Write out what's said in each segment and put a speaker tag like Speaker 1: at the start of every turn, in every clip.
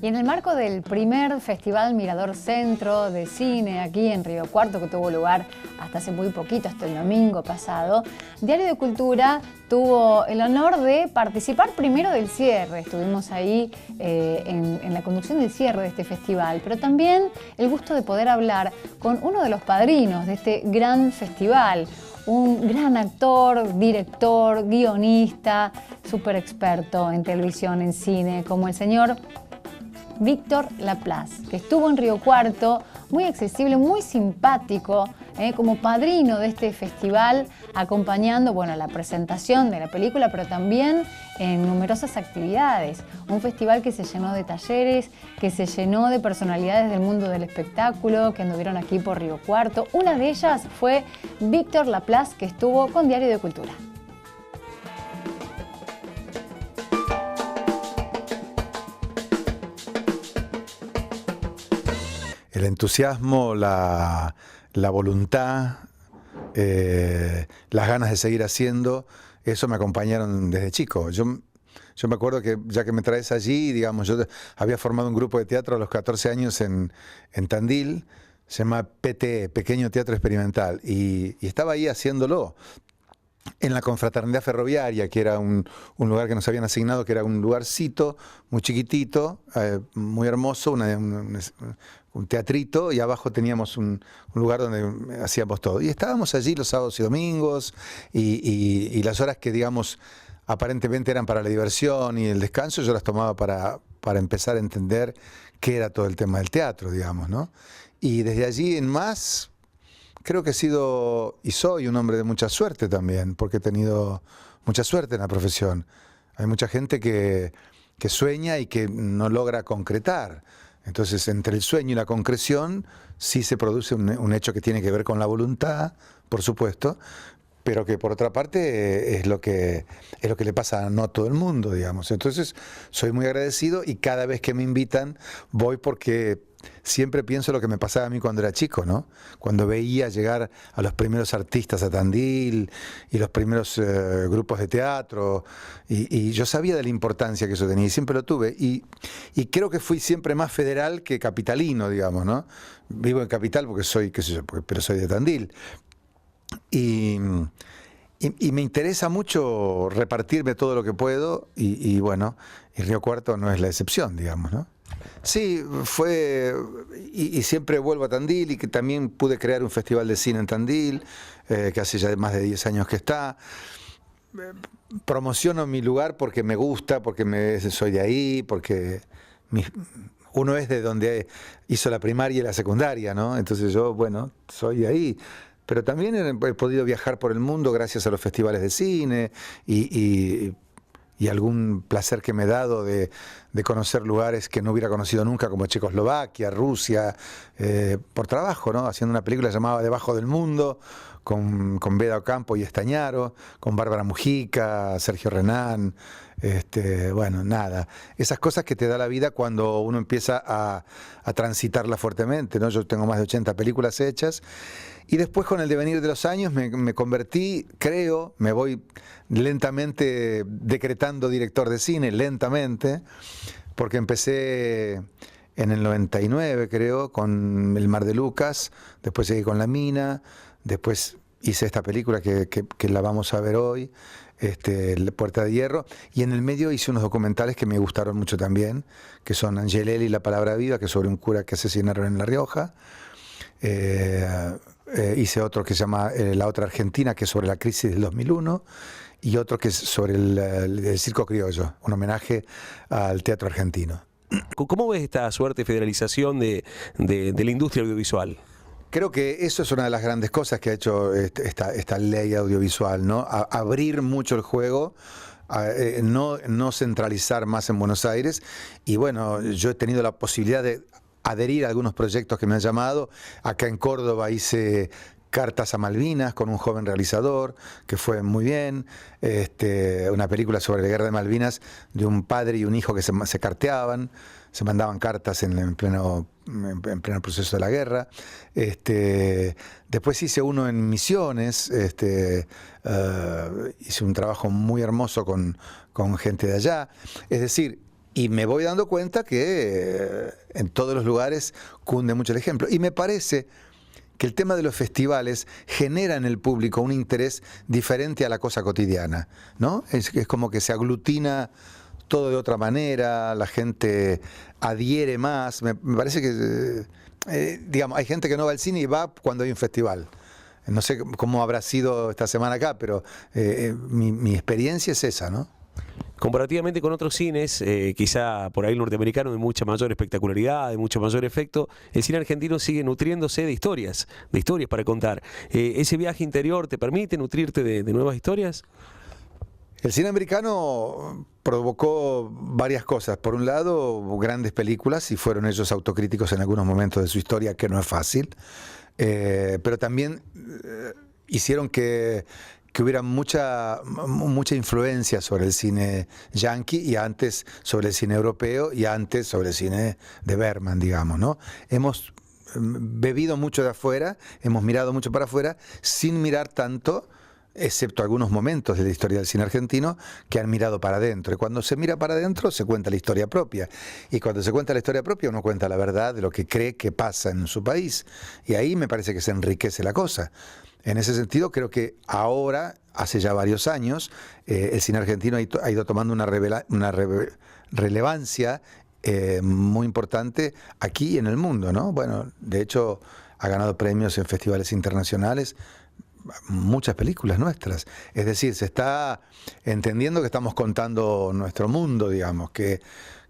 Speaker 1: Y en el marco del primer Festival Mirador Centro de Cine aquí en Río Cuarto, que tuvo lugar hasta hace muy poquito, hasta el domingo pasado, Diario de Cultura tuvo el honor de participar primero del cierre. Estuvimos ahí en la conducción del cierre de este festival, pero también el gusto de poder hablar con uno de los padrinos de este gran festival, un gran actor, director, guionista, súper experto en televisión, en cine, como el señor Víctor Laplace, que estuvo en Río Cuarto, muy accesible, muy simpático, como padrino de este festival, acompañando, bueno, la presentación de la película, pero también en numerosas actividades. Un festival que se llenó de talleres, que se llenó de personalidades del mundo del espectáculo, que anduvieron aquí por Río Cuarto. Una de ellas fue Víctor Laplace, que estuvo con Diario de Cultura.
Speaker 2: El entusiasmo, la voluntad, las ganas de seguir haciendo, eso me acompañaron desde chico. Yo me acuerdo que, ya que me traes allí, digamos, yo había formado un grupo de teatro a los 14 años en Tandil, se llama PTE, Pequeño Teatro Experimental, y estaba ahí haciéndolo. En la Confraternidad Ferroviaria, que era un lugar que nos habían asignado, que era un lugarcito muy chiquitito, muy hermoso, un teatrito, y abajo teníamos un lugar donde hacíamos todo. Y estábamos allí los sábados y domingos, y las horas que, digamos, aparentemente eran para la diversión y el descanso, yo las tomaba para empezar a entender qué era todo el tema del teatro, digamos, ¿no? Y desde allí en más, creo que he sido y soy un hombre de mucha suerte también, porque he tenido mucha suerte en la profesión. Hay mucha gente que sueña y que no logra concretar. Entonces, entre el sueño y la concreción, sí se produce un hecho que tiene que ver con la voluntad, por supuesto, pero que por otra parte es lo que le pasa a no todo el mundo, digamos. Entonces, soy muy agradecido y cada vez que me invitan voy porque siempre pienso lo que me pasaba a mí cuando era chico, ¿no? Cuando veía llegar a los primeros artistas a Tandil y los primeros grupos de teatro, y yo sabía de la importancia que eso tenía y siempre lo tuve. Y creo que fui siempre más federal que capitalino, digamos, ¿no? Vivo en Capital porque soy, qué sé yo, pero soy de Tandil. Y me interesa mucho repartirme todo lo que puedo y bueno, y Río Cuarto no es la excepción, digamos, ¿no? Sí, fue, y siempre vuelvo a Tandil, y que también pude crear un festival de cine en Tandil, que hace ya más de 10 años que está. Promociono mi lugar porque me gusta, porque soy de ahí, porque uno es de donde hizo la primaria y la secundaria, ¿no? Entonces yo, bueno, soy de ahí. Pero también he podido viajar por el mundo gracias a los festivales de cine y algún placer que me he dado de conocer lugares que no hubiera conocido nunca, como Checoslovaquia, Rusia, por trabajo, ¿no? Haciendo una película llamada Debajo del Mundo, con Beda Ocampo y Estañaro, con Bárbara Mujica, Sergio Renán, bueno, nada. Esas cosas que te da la vida cuando uno empieza a transitarla fuertemente, ¿no? Yo tengo más de 80 películas hechas. Y después, con el devenir de los años, me convertí, creo, me voy lentamente decretando director de cine, lentamente, porque empecé en el 99, creo, con El Mar de Lucas, después seguí con La Mina, después hice esta película que la vamos a ver hoy, La Puerta de Hierro, y en el medio hice unos documentales que me gustaron mucho también, que son Angelelli y La Palabra Viva, que es sobre un cura que asesinaron en La Rioja. Hice otro que se llama La Otra Argentina, que es sobre la crisis del 2001, y otro que es sobre el circo criollo, un homenaje al teatro argentino.
Speaker 3: ¿Cómo ves esta suerte de federalización de la industria audiovisual?
Speaker 2: Creo que eso es una de las grandes cosas que ha hecho esta ley audiovisual, ¿no? Abrir mucho el juego, no centralizar más en Buenos Aires. Y bueno, yo he tenido la posibilidad de adherir a algunos proyectos que me han llamado. Acá en Córdoba hice Cartas a Malvinas con un joven realizador, que fue muy bien. Una película sobre la guerra de Malvinas, de un padre y un hijo que se carteaban, se mandaban cartas en pleno proceso de la guerra. Después hice uno en Misiones, hice un trabajo muy hermoso con gente de allá. Es decir, Y me voy dando cuenta que en todos los lugares cunde mucho el ejemplo. Y me parece que el tema de los festivales genera en el público un interés diferente a la cosa cotidiana, ¿no? Es como que se aglutina todo de otra manera, la gente adhiere más. Me parece que, digamos, hay gente que no va al cine y va cuando hay un festival. No sé cómo habrá sido esta semana acá, pero mi experiencia es esa, ¿no?
Speaker 3: Comparativamente con otros cines, quizá por ahí el norteamericano, de mucha mayor espectacularidad, de mucho mayor efecto, el cine argentino sigue nutriéndose de historias para contar. ¿Ese viaje interior te permite nutrirte de nuevas historias?
Speaker 2: El cine americano provocó varias cosas. Por un lado, grandes películas, y fueron ellos autocríticos en algunos momentos de su historia, que no es fácil, pero también hicieron que hubiera mucha influencia sobre el cine yanqui, y antes sobre el cine europeo, y antes sobre el cine de Bergman, digamos, ¿no? Hemos bebido mucho de afuera, hemos mirado mucho para afuera, sin mirar tanto, excepto algunos momentos de la historia del cine argentino, que han mirado para adentro. Y cuando se mira para adentro, se cuenta la historia propia. Y cuando se cuenta la historia propia, uno cuenta la verdad de lo que cree que pasa en su país. Y ahí me parece que se enriquece la cosa. En ese sentido, creo que ahora, hace ya varios años, el cine argentino ha ido tomando una relevancia muy importante aquí y en el mundo, ¿no? Bueno, de hecho, ha ganado premios en festivales internacionales, muchas películas nuestras. Es decir, se está entendiendo que estamos contando nuestro mundo, digamos, que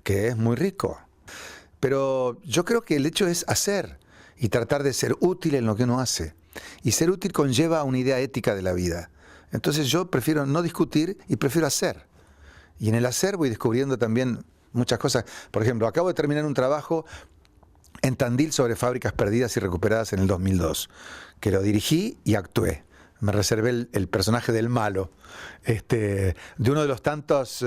Speaker 2: es muy rico. Pero yo creo que el hecho es hacer y tratar de ser útil en lo que uno hace. Y ser útil conlleva una idea ética de la vida. Entonces yo prefiero no discutir y prefiero hacer. Y en el hacer voy descubriendo también muchas cosas. Por ejemplo, acabo de terminar un trabajo en Tandil sobre fábricas perdidas y recuperadas en el 2002, que lo dirigí y actué. Me reservé el personaje del malo, de uno de los tantos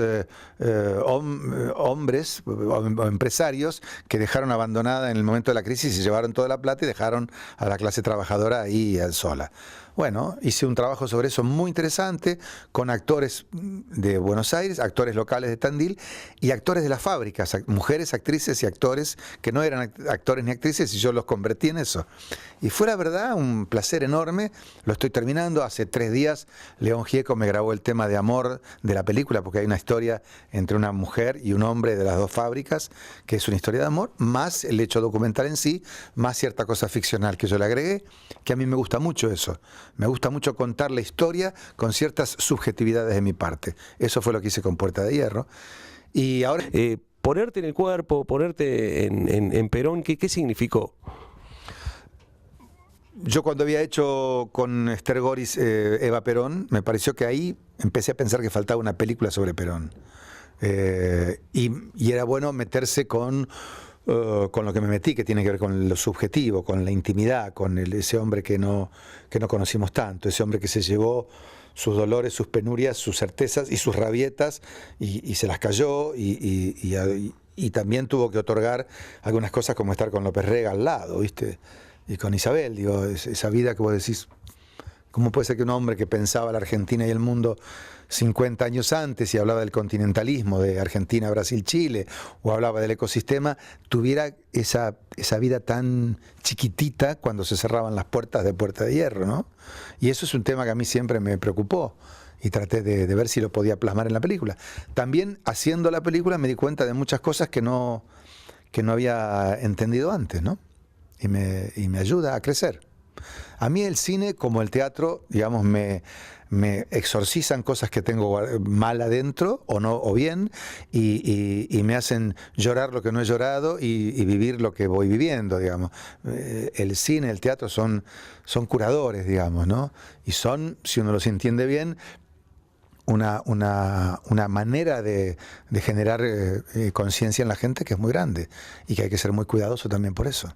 Speaker 2: hombres o empresarios que dejaron abandonada en el momento de la crisis y llevaron toda la plata y dejaron a la clase trabajadora ahí sola. Bueno, hice un trabajo sobre eso muy interesante, con actores de Buenos Aires, actores locales de Tandil y actores de las fábricas, mujeres, actrices y actores que no eran actores ni actrices, y yo los convertí en eso. Y fue, la verdad, un placer enorme. Lo estoy terminando. Hace 3 días León Gieco me grabó el tema de amor de la película, porque hay una historia entre una mujer y un hombre de las dos fábricas, que es una historia de amor, más el hecho documental en sí, más cierta cosa ficcional que yo le agregué, que a mí me gusta mucho eso. Me gusta mucho contar la historia con ciertas subjetividades de mi parte. Eso fue lo que hice con Puerta de Hierro. Y ahora...
Speaker 3: ponerte en el cuerpo, ponerte en Perón, ¿qué significó?
Speaker 2: Yo cuando había hecho con Esther Goris Eva Perón, me pareció que ahí empecé a pensar que faltaba una película sobre Perón. Y era bueno meterse con lo que me metí, que tiene que ver con lo subjetivo, con la intimidad, con ese hombre que no conocimos tanto, ese hombre que se llevó sus dolores, sus penurias, sus certezas y sus rabietas y se las cayó y también tuvo que otorgar algunas cosas, como estar con López Rega al lado, ¿viste? Y con Isabel, digo, esa vida que vos decís, ¿cómo puede ser que un hombre que pensaba la Argentina y el mundo 50 años antes y hablaba del continentalismo, de Argentina, Brasil, Chile, o hablaba del ecosistema, tuviera esa vida tan chiquitita cuando se cerraban las puertas de Puerta de Hierro, ¿no? Y eso es un tema que a mí siempre me preocupó y traté de ver si lo podía plasmar en la película. También haciendo la película me di cuenta de muchas cosas que no había entendido antes, ¿no? Y me ayuda a crecer. A mí el cine, como el teatro, digamos, me exorcizan cosas que tengo mal adentro o bien, y me hacen llorar lo que no he llorado y vivir lo que voy viviendo, digamos. El cine, el teatro son curadores, digamos, ¿no? Y son, si uno los entiende bien, una manera de generar conciencia en la gente que es muy grande y que hay que ser muy cuidadoso también por eso.